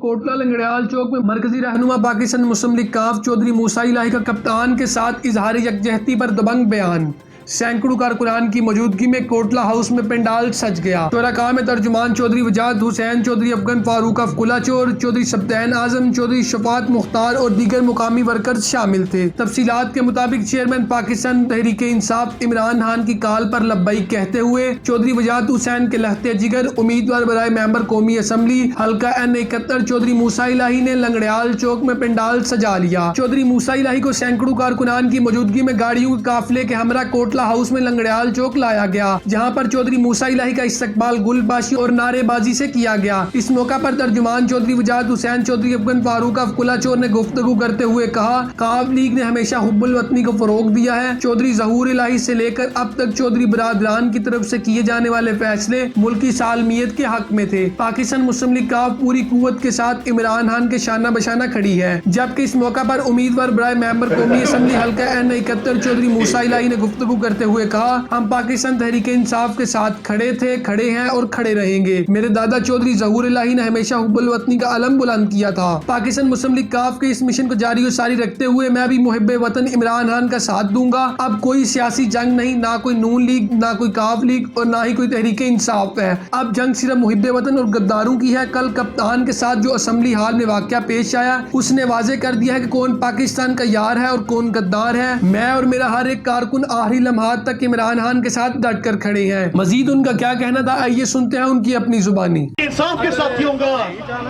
कोटला लंगड़ियाल चौक में मरकजी रहनुमा पाकिस्तान मुस्लिम लीग काफ चौधरी मूसा इलाही का कप्तान के साथ इजहार यकजहती पर दबंग बयान। सैकड़ों कारकुनान की मौजूदगी में कोटला हाउस में पंडाल सज गया। शुरका में तर्जुमान चौधरी वजाद हुसैन, चौधरी अफगन फारूक अफकुलाचोर, चौधरी सब्तैन आजम, चौधरी शफात मुख्तार और दीगर मुकामी वर्कर्स शामिल थे। तफसीलात के मुताबिक चेयरमैन पाकिस्तान तहरीक इंसाफ इमरान खान की काल पर लब्बैक कहते हुए चौधरी वजाद हुसैन के लहते जिगर उम्मीदवार बराए मेंबर कौमी असम्बली हल्का N71 चौधरी मूसा इलाही ने लंगड़ियाल चौक में पंडाल सजा लिया। चौधरी मूसा इलाही को सैकड़ों कारकुनान की मौजूदगी में गाड़ियों के काफिले के हमरा कोटला हाउस में लंगड़ियाल चौक लाया गया, जहां पर चौधरी मूसा इलाही का इस्तकबाल गुलबाशी और नारेबाजी से किया गया। इस मौका पर तर्जुमान चौधरी वजाद हुसैन, चौधरी अफगन फारूक अफकुलाचोर ने गुफ्तगू करते हुए कहा, काफ लीग ने हमेशा हुब्बुल वतनी को फरोग दिया है। चौधरी ज़हूर इलाही से लेकर अब तक चौधरी बरादरान की तरफ से किए जाने वाले फैसले मुल्क की सालमियत के हक में थे। पाकिस्तान मुस्लिम लीग काफ पूरी कुव्वत के साथ इमरान खान के शाना बशाना खड़ी है। जबकि इस मौका पर उम्मीदवार बराए मेंबर कौमी असम्बली हल्का N71 चौधरी मूसा इलाही ने गुफ्तगू करते हुए कहा, हम पाकिस्तान तहरीक इंसाफ के साथ खड़े थे, खड़े हैं और खड़े रहेंगे। मेरे दादा चौधरी ज़हूर इलाही ने हमेशा हुब्बुल वतनी का अलम बुलंद किया था। पाकिस्तान मुस्लिम लीग काफ के इस मिशन को जारी और सारी रखते हुए मैं भी मुहिब्बे वतन इमरान खान का साथ दूंगा। अब कोई सियासी जंग नहीं, ना कोई नून लीग, ना कोई काफ लीग और ना ही कोई तहरीक इंसाफ है। अब जंग सिर्फ मुहिब्बे वतन और गद्दारों की है। कल कप्तान के साथ जो असम्बली हाल में वाकया पेश आया, उसने वाजे कर दिया है कि कौन पाकिस्तान का यार है और कौन गद्दार है। मैं और मेरा हर एक कारकुन आखिरी लम्हात तक इमरान खान के साथ डट कर खड़े हैं। मजीद उनका क्या कहना था, आइए सुनते हैं उनकी अपनी जुबानी। इंसाफ के साथियों का,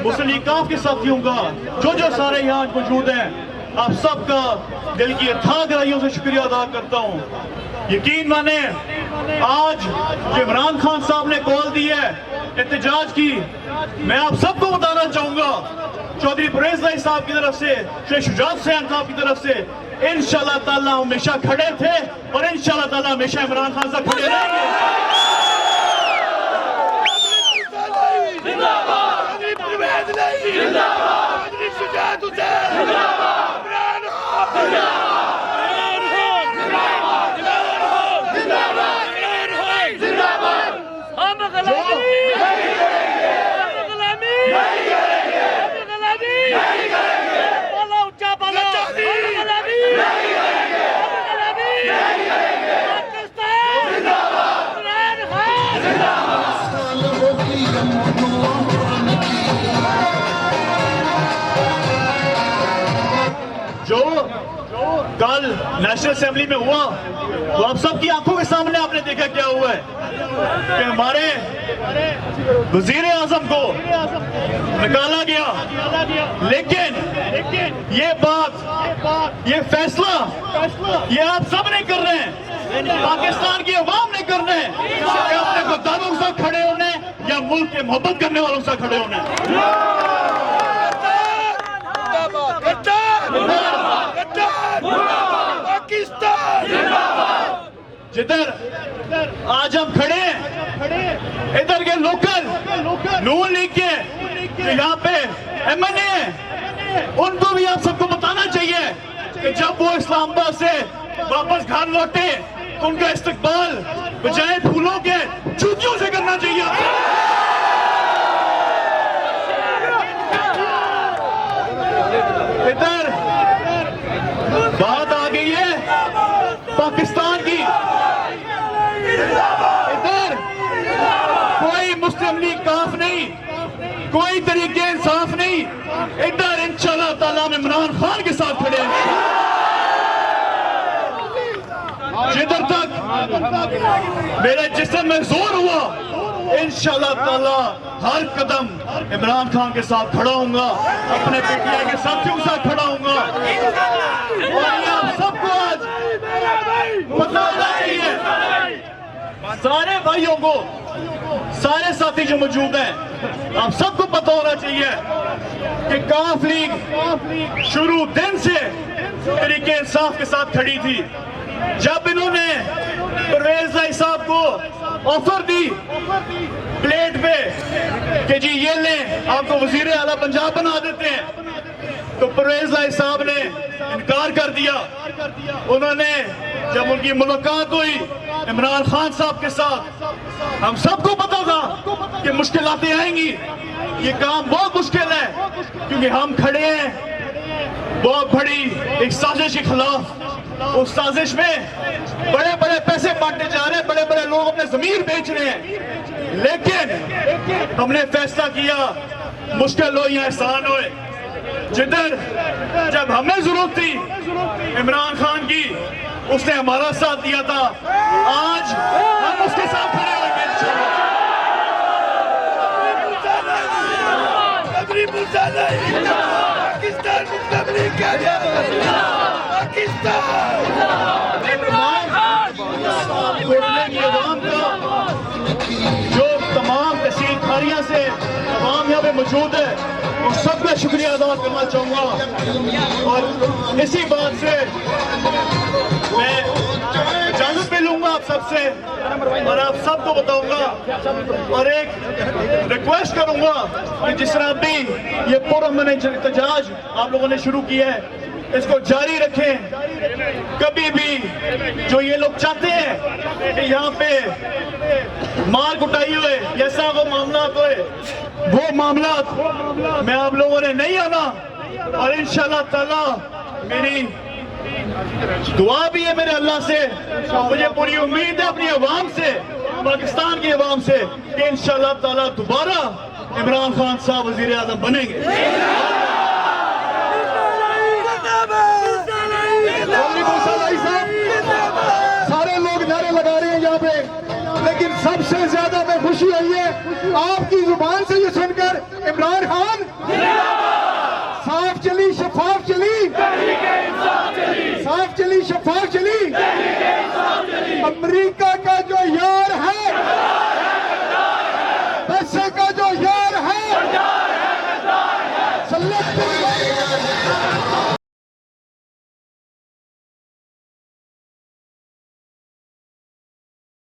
मुस्लिम लीग काफ के साथियों का, जो सारे यहाँ मौजूद हैं, आप सबका दिल की अथाह गहराइयों से शुक्रिया अदा करता हूँ। यकीन माने आज जो इमरान खान साहब ने कॉल दी है एहतजाज की, मैं आप सबको बताना चाहूंगा, चौधरी परवेज भाई साहब की तरफ से, शेख शुजात हुसैन साहब की तरफ से इंशाअल्लाह ताला हमेशा खड़े थे और इंशाअल्लाह ताला हमेशा इमरान खान साहब खड़े रहेंगे। जो कल नेशनल असेंबली में हुआ तो आप सबकी आंखों के सामने आपने देखा क्या हुआ है कि हमारे वजीर आजम को निकाला गया। लेकिन ये बात, ये फैसला ये आप सब नहीं कर रहे हैं, पाकिस्तान की अवाम नहीं कर रहे हैं। अपने गद्दारों के साथ खड़े होने या मुल्क के मोहब्बत करने वालों के साथ खड़े होने। जिधर आज हम खड़े हैं, इधर के लोकल नून लीग के यहाँ पे MNA हैं, उनको भी आप सबको बताना चाहिए कि जब वो इस्लामाबाद से वापस घर लौटे तो उनका इस्तकबाल बजाय फूलों के जूतियों से करना चाहिए। इधर बात आ गई है पाकिस्तान की, इधर कोई मुस्लिम लीग काफ नहीं, कोई तरीके इंसाफ नहीं, इधर इंशाअल्लाह ताला हम इमरान खान के साथ खड़े हैं। जिधर तक मेरे जिस्म में जोर हुआ, इंशाअल्लाह ताला हर कदम इमरान खान के साथ खड़ा हूंगा, अपने PTI के साथियों के साथ खड़ा हूंगा। और ये आप सबको आज पता होना चाहिए, सारे भाइयों को, सारे साथी जो मौजूद हैं, आप सबको पता होना चाहिए कि काफ लीग शुरू दिन से तरीके इंसाफ के साथ खड़ी थी। जब इन्होंने परवेज भाई साहब को ऑफर दी प्लेट पे कि जी ये लें, आपको वजीर आला पंजाब बना देते हैं, तो परवेज भाई साहब ने इनकार कर दिया। उन्होंने, जब उनकी मुलाकात हुई इमरान खान साहब के साथ, हम सबको पता था कि मुश्किलातें आएंगी, ये काम बहुत मुश्किल है, क्योंकि हम खड़े हैं बहुत बड़ी एक साजिश के खिलाफ। उस साजिश में बड़े बड़े पैसे बांटे जा रहे हैं, बड़े बड़े लोग अपने जमीर बेच रहे हैं, लेकिन हमने फैसला किया मुश्किल हो या आसान हो, जिधर जब हमें जरूरत थी इमरान खान की, उसने हमारा साथ दिया था। आज हम उसके साथ खड़े होंगे जो तमाम तहसील खारियां से तमाम यहाँ पे मौजूद है, उन सबका शुक्रिया अदा करना चाहूंगा। और इसी बात से मैं इजाजत भी लूंगा आप सबसे और आप सबको बताऊंगा और एक रिक्वेस्ट करूंगा कि जिस तरह अभी ये पुरअमन एहतजाज आप लोगों ने शुरू किया है, इसको जारी रखें। कभी भी जो ये लोग चाहते हैं कि यहाँ पे मार कुटाई हुए, ऐसा वो मामला हुए, वो मामला में आप लोगों ने नहीं आना। और इंशाल्लाह ताला मेरी दुआ भी है मेरे अल्लाह से, मुझे पूरी उम्मीद है अपनी अवाम से, पाकिस्तान की अवाम से, कि इंशाल्लाह ताला दोबारा इमरान खान साहब वजीर आजम बनेंगे। सारे लोग नारे लगा रहे हैं यहाँ पे, लेकिन सबसे ज्यादा में खुशी आई है आपकी जुबान से ये सुनकर, इमरान खान साफ चली शफाफ चली, साफ चली शफाफ चली। अमेरिका का जो यार है, पैसे का जो यार है, सल्लत पे